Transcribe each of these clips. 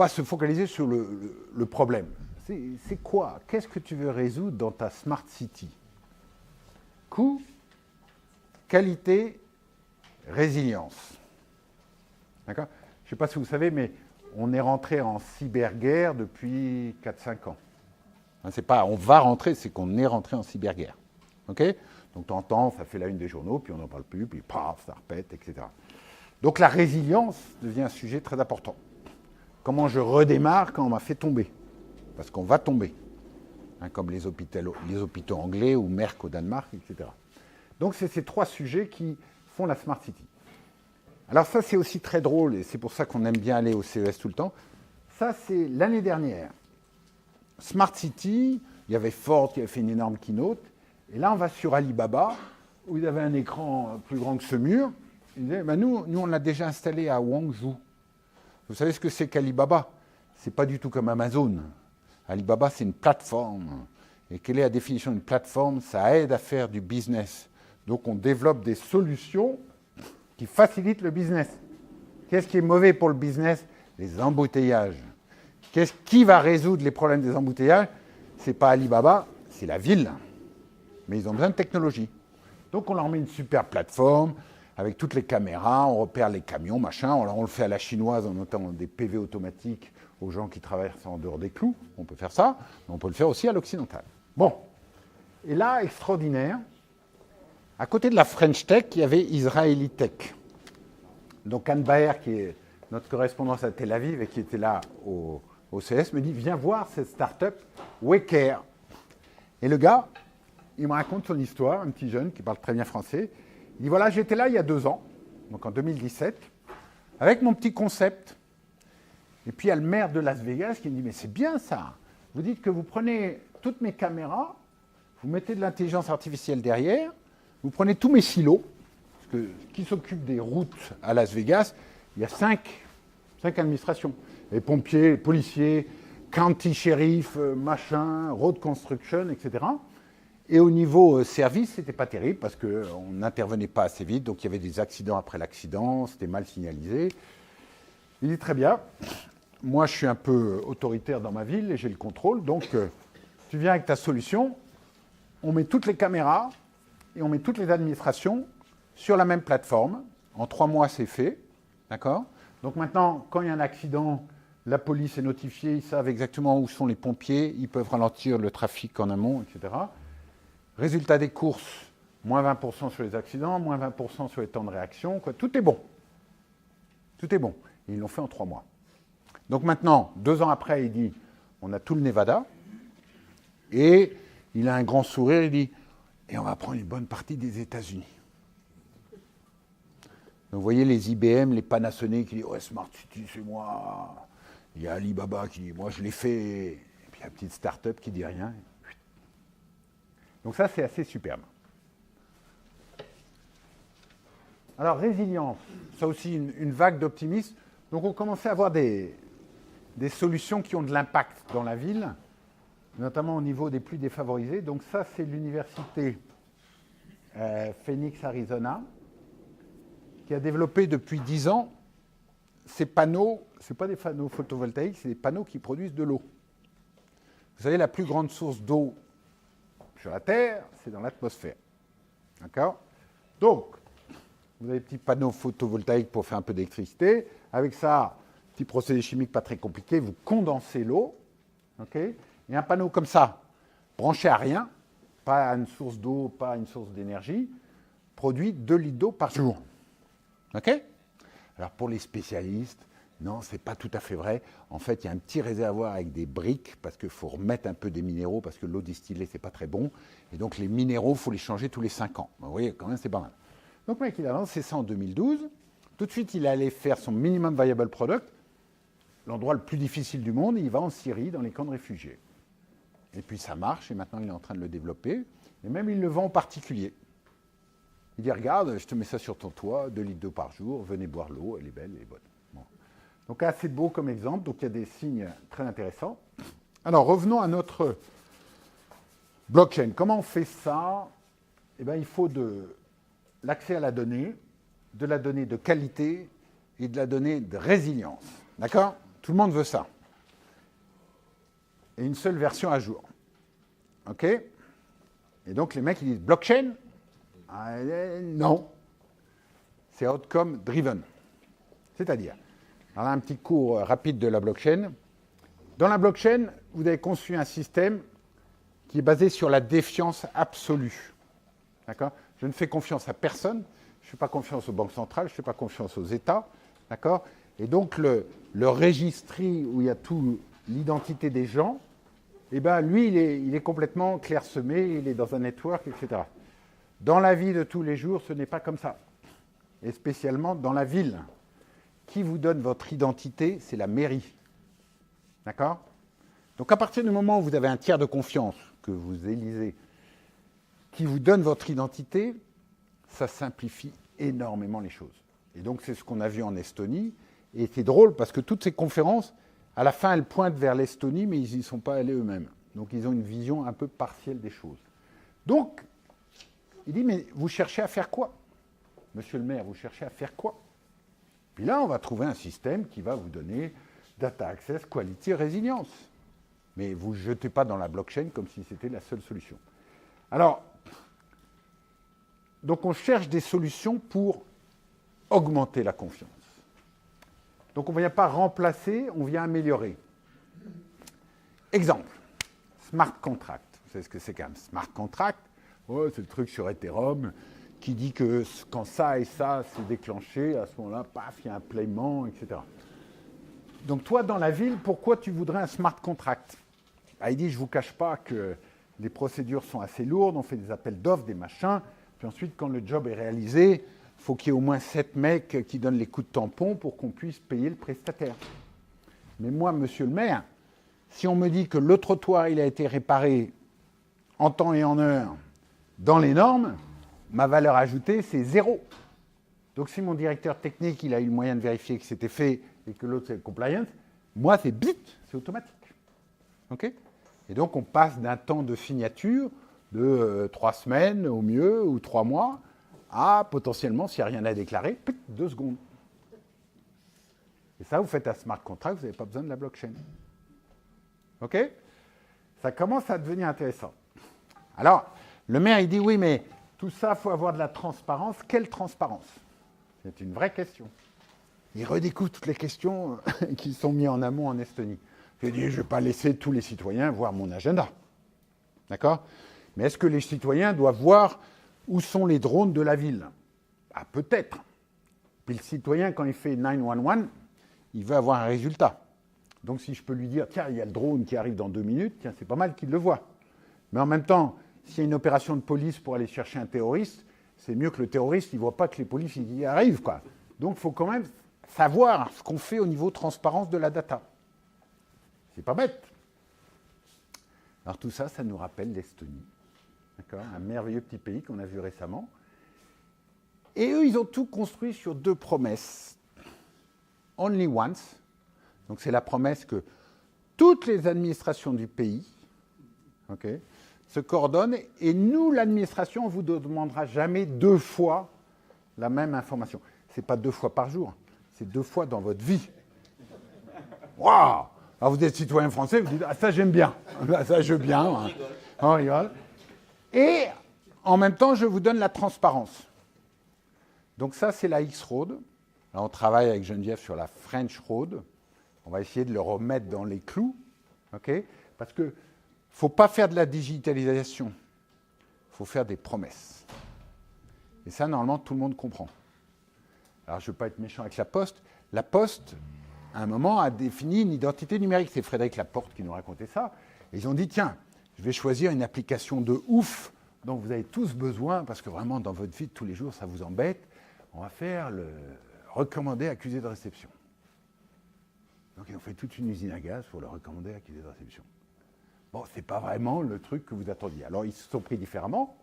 va se focaliser sur le problème. C'est quoi? Qu'est-ce que tu veux résoudre dans ta Smart City? Coût, qualité, résilience. D'accord? Je ne sais pas si vous savez, mais on est rentré en cyberguerre depuis 4-5 ans. C'est pas on va rentrer, c'est qu'on est rentré en cyberguerre. OK? Donc tu entends, ça fait la une des journaux, puis on n'en parle plus, puis paf, ça repète, etc. Donc la résilience devient un sujet très important. Comment je redémarre quand on m'a fait tomber? Parce qu'on va tomber. Comme les hôpitaux anglais ou Merck au Danemark, etc. Donc c'est ces 3 sujets qui font la Smart City. Alors ça, c'est aussi très drôle, et c'est pour ça qu'on aime bien aller au CES tout le temps. Ça, c'est l'année dernière. Smart City, il y avait Ford qui avait fait une énorme keynote, et là, on va sur Alibaba, où il y avait un écran plus grand que ce mur. Il disait, ben nous, on l'a déjà installé à Guangzhou. Vous savez ce que c'est qu'Alibaba? C'est pas du tout comme Amazon. Alibaba, c'est une plateforme. Et quelle est la définition d'une plateforme? Ça aide à faire du business. Donc, on développe des solutions qui facilitent le business. Qu'est-ce qui est mauvais pour le business? Les embouteillages. Qui va résoudre les problèmes des embouteillages? Ce n'est pas Alibaba, c'est la ville. Mais ils ont besoin de technologie. Donc, on leur met une super plateforme avec toutes les caméras, on repère les camions, machin. On le fait à la chinoise en mettant des PV automatiques aux gens qui traversent en dehors des clous. On peut faire ça, mais on peut le faire aussi à l'occidental. Bon. Et là, extraordinaire, à côté de la French Tech, il y avait Israeli Tech. Donc Anne Baer, qui est notre correspondance à Tel Aviv et qui était là au CS, me dit, viens voir cette start-up Wecker. Et le gars, il me raconte son histoire, un petit jeune qui parle très bien français. Il dit, voilà, j'étais là il y a 2 ans, donc en 2017, avec mon petit concept. Et puis il y a le maire de Las Vegas qui me dit, mais c'est bien ça. Vous dites que vous prenez toutes mes caméras, vous mettez de l'intelligence artificielle derrière, vous prenez tous mes silos, parce que qui s'occupe des routes à Las Vegas, il y a 5 administrations. Les pompiers, les policiers, county sheriff, machin, road construction, etc. Et au niveau service, c'était pas terrible parce qu'on n'intervenait pas assez vite, donc il y avait des accidents après l'accident, c'était mal signalisé. Il dit très bien, moi je suis un peu autoritaire dans ma ville et j'ai le contrôle, donc tu viens avec ta solution, on met toutes les caméras et on met toutes les administrations sur la même plateforme. En 3 mois, c'est fait, d'accord? Donc maintenant, quand il y a un accident, la police est notifiée, ils savent exactement où sont les pompiers, ils peuvent ralentir le trafic en amont, etc. Résultat des courses, moins 20% sur les accidents, moins 20% sur les temps de réaction, quoi. Tout est bon. Tout est bon. Et ils l'ont fait en 3 mois. Donc maintenant, 2 ans après, il dit, on a tout le Nevada, et il a un grand sourire, il dit, et on va prendre une bonne partie des États-Unis. Donc vous voyez les IBM, les Panasonic qui disent, ouais, Smart City, c'est moi. Il y a Alibaba qui dit, moi je l'ai fait. Et puis il y a une petite start-up qui dit rien. Donc ça, c'est assez superbe. Alors, résilience, ça aussi une vague d'optimisme. Donc on commençait à avoir des solutions qui ont de l'impact dans la ville, notamment au niveau des plus défavorisés. Donc ça, c'est l'université Phoenix, Arizona, qui a développé depuis 10 ans ces panneaux. Ce ne sont pas des panneaux photovoltaïques, c'est des panneaux qui produisent de l'eau. Vous savez, la plus grande source d'eau sur la Terre, c'est dans l'atmosphère. D'accord? Donc, vous avez des petits panneaux photovoltaïques pour faire un peu d'électricité. Avec ça, petit procédé chimique pas très compliqué, vous condensez l'eau. Okay? Et un panneau comme ça, branché à rien, pas à une source d'eau, pas à une source d'énergie, produit 2 litres d'eau par jour. OK? Alors pour les spécialistes, non, ce n'est pas tout à fait vrai. En fait, il y a un petit réservoir avec des briques parce qu'il faut remettre un peu des minéraux parce que l'eau distillée, ce n'est pas très bon. Et donc les minéraux, il faut les changer tous les 5 ans. Vous voyez, quand même, c'est pas mal. Donc le mec, il a lancé ça en 2012. Tout de suite, il allait faire son minimum viable product, l'endroit le plus difficile du monde. Il va en Syrie, dans les camps de réfugiés. Et puis ça marche, et maintenant il est en train de le développer. Et même il le vend en particulier. Il dit, regarde, je te mets ça sur ton toit, 2 litres d'eau par jour, venez boire l'eau, elle est belle, elle est bonne. Bon. Donc assez beau comme exemple, donc il y a des signes très intéressants. Alors revenons à notre blockchain. Comment on fait ça? Eh bien, il faut de l'accès à la donnée, de la donnée de qualité et de la donnée de résilience. D'accord? Tout le monde veut ça. Et une seule version à jour. OK? Et donc, les mecs, ils disent blockchain? Non. C'est outcome driven. C'est-à-dire, on a un petit cours rapide de la blockchain. Dans la blockchain, vous avez conçu un système qui est basé sur la défiance absolue. D'accord? Je ne fais confiance à personne. Je ne fais pas confiance aux banques centrales. Je ne fais pas confiance aux États. D'accord? Et donc, le registry où il y a toute l'identité des gens, eh ben, lui, il est complètement clairsemé. Il est dans un network, etc. Dans la vie de tous les jours, ce n'est pas comme ça. Et spécialement dans la ville. Qui vous donne votre identité? C'est la mairie. D'accord? Donc, à partir du moment où vous avez un tiers de confiance que vous élisez, qui vous donne votre identité, ça simplifie énormément les choses. Et donc, c'est ce qu'on a vu en Estonie. Et c'est drôle parce que toutes ces conférences, à la fin, elles pointent vers l'Estonie, mais ils n'y sont pas allés eux-mêmes. Donc, ils ont une vision un peu partielle des choses. Donc, il dit, mais vous cherchez à faire quoi? Monsieur le maire, vous cherchez à faire quoi? Puis là, on va trouver un système qui va vous donner data access, quality, résilience. Mais vous ne jetez pas dans la blockchain comme si c'était la seule solution. Alors, donc on cherche des solutions pour augmenter la confiance. Donc on ne vient pas remplacer, on vient améliorer. Exemple, smart contract. Vous savez ce que c'est qu'un smart contract? Oh, c'est le truc sur Ethereum qui dit que quand ça et ça s'est déclenché, à ce moment-là, paf, il y a un paiement, etc. Donc toi, dans la ville, pourquoi tu voudrais un smart contract? Il dit, je ne vous cache pas que les procédures sont assez lourdes, on fait des appels d'offres, des machins, puis ensuite, quand le job est réalisé, il faut qu'il y ait au moins 7 mecs qui donnent les coups de tampon pour qu'on puisse payer le prestataire. Mais moi, monsieur le maire, si on me dit que le trottoir il a été réparé en temps et en heure dans les normes, ma valeur ajoutée, c'est 0. Donc si mon directeur technique il a eu le moyen de vérifier que c'était fait et que l'autre c'est le compliance, moi c'est bit, c'est automatique. OK? Et donc on passe d'un temps de signature de 3 semaines au mieux ou 3 mois à potentiellement, s'il n'y a rien à déclarer, 2 secondes. Et ça, vous faites un smart contract, vous n'avez pas besoin de la blockchain. OK? Ça commence à devenir intéressant. Alors, le maire, il dit, oui, mais tout ça, il faut avoir de la transparence. Quelle transparence? C'est une vraie question. Il redécouvre toutes les questions qui sont mises en amont en Estonie. Il dit, je ne vais pas laisser tous les citoyens voir mon agenda. D'accord? Mais est-ce que les citoyens doivent voir où sont les drones de la ville? Ah, peut-être. Puis le citoyen, quand il fait 911, il veut avoir un résultat. Donc si je peux lui dire, tiens, il y a le drone qui arrive dans 2 minutes, tiens, c'est pas mal qu'il le voit. Mais en même temps, s'il y a une opération de police pour aller chercher un terroriste, c'est mieux que le terroriste, il ne voit pas que les policiers y arrivent, quoi. Donc il faut quand même savoir ce qu'on fait au niveau transparence de la data. C'est pas bête. Alors tout ça, ça nous rappelle l'Estonie. D'accord? Un merveilleux petit pays qu'on a vu récemment. Et eux, ils ont tout construit sur 2 promesses. Only once. Donc c'est la promesse que toutes les administrations du pays, okay, se coordonnent et nous, l'administration, on ne vous demandera jamais 2 fois la même information. Ce n'est pas 2 fois par jour, c'est 2 fois dans votre vie. Waouh! Alors vous êtes citoyen français, vous dites, ah ça j'aime bien, ça je veux bien. Hein. On rigole. Et en même temps, je vous donne la transparence. Donc ça, c'est la X-Road. Là, on travaille avec Geneviève sur la French Road. On va essayer de le remettre dans les clous. Okay? Parce qu'il ne faut pas faire de la digitalisation. Il faut faire des promesses. Et ça, normalement, tout le monde comprend. Alors, je ne veux pas être méchant avec la Poste. La Poste, à un moment, a défini une identité numérique. C'est Frédéric Laporte qui nous racontait ça. Et ils ont dit, tiens, je vais choisir une application de ouf dont vous avez tous besoin, parce que vraiment, dans votre vie de tous les jours, ça vous embête. On va faire le recommandé accusé de réception. Donc, ils ont fait toute une usine à gaz pour le recommander accusé de réception. Bon, ce n'est pas vraiment le truc que vous attendiez. Alors, ils se sont pris différemment.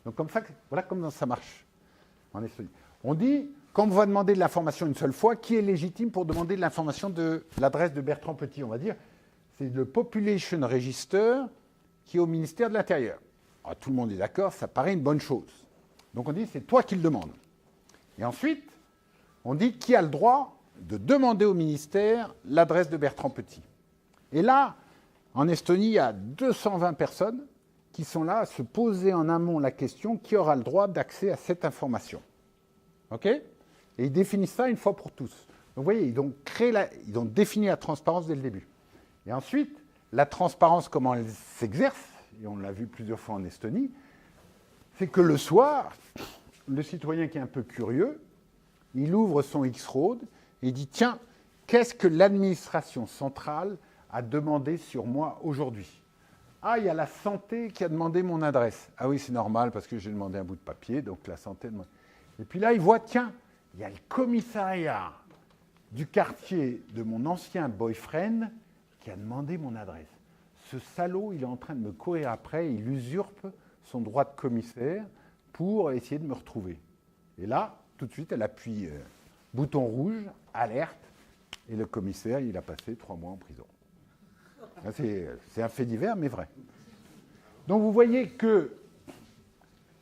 Donc, comme ça, voilà comment ça marche en Estonie. On dit, quand on va demander de l'information une seule fois, qui est légitime pour demander de l'information de l'adresse de Bertrand Petit? On va dire, c'est le Population Register qui est au ministère de l'Intérieur. Alors, tout le monde est d'accord, ça paraît une bonne chose. Donc, on dit, c'est toi qui le demandes. Et ensuite, on dit qui a le droit de demander au ministère l'adresse de Bertrand Petit. Et là, en Estonie, il y a 220 personnes qui sont là à se poser en amont la question qui aura le droit d'accès à cette information. OK ? Et ils définissent ça une fois pour tous. Donc vous voyez, ils ont défini la transparence dès le début. Et ensuite, la transparence, comment elle s'exerce, et on l'a vu plusieurs fois en Estonie, c'est que le soir, le citoyen qui est un peu curieux, il ouvre son X-Road et il dit « Tiens, qu'est-ce que l'administration centrale a demandé sur moi aujourd'hui ?» Ah, il y a la santé qui a demandé mon adresse. Ah oui, c'est normal parce que j'ai demandé un bout de papier, donc la santé demande. Et puis là, il voit, tiens, il y a le commissariat du quartier de mon ancien boyfriend qui a demandé mon adresse. Ce salaud, il est en train de me courir après, il usurpe son droit de commissaire pour essayer de me retrouver. Et là, tout de suite, elle appuie bouton rouge, alerte, et le commissaire, il a passé 3 mois en prison. C'est un fait divers, mais vrai. Donc vous voyez que,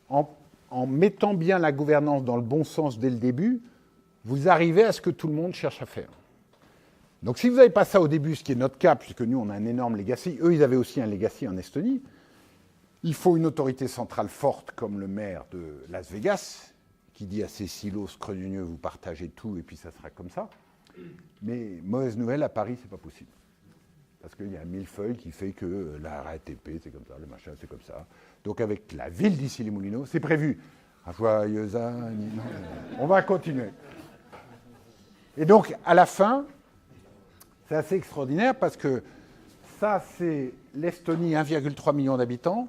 en mettant bien la gouvernance dans le bon sens dès le début, vous arrivez à ce que tout le monde cherche à faire. Donc si vous n'avez pas ça au début, ce qui est notre cas, puisque nous, on a un énorme legacy, eux, ils avaient aussi un legacy en Estonie, il faut une autorité centrale forte comme le maire de Las Vegas, qui dit à ses silos scrogneux, vous partagez tout et puis ça sera comme ça. Mais mauvaise nouvelle, à Paris, c'est pas possible. Parce qu'il y a un millefeuille qui fait que la RATP, c'est comme ça, le machin, c'est comme ça. Donc avec la ville d'Issy-les-Moulineaux, c'est prévu. Un joyeux anniversaire. On va continuer. Et donc, à la fin, c'est assez extraordinaire parce que ça, c'est l'Estonie, 1,3 million d'habitants,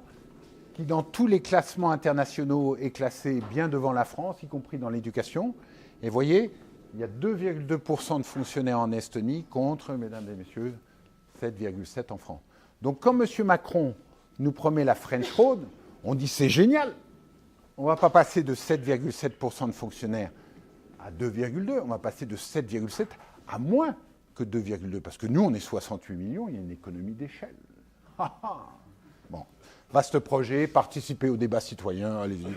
qui, dans tous les classements internationaux, est classé bien devant la France, y compris dans l'éducation. Et vous voyez, il y a 2,2% de fonctionnaires en Estonie contre, mesdames et messieurs, 7,7 en France. Donc, comme M. Macron nous promet la French Road, on dit c'est génial. On ne va pas passer de 7,7% de fonctionnaires à 2,2. On va passer de 7,7 à moins que 2,2. Parce que nous, on est 68 millions, il y a une économie d'échelle. Bon, vaste projet, participez au débat citoyen, allez-y.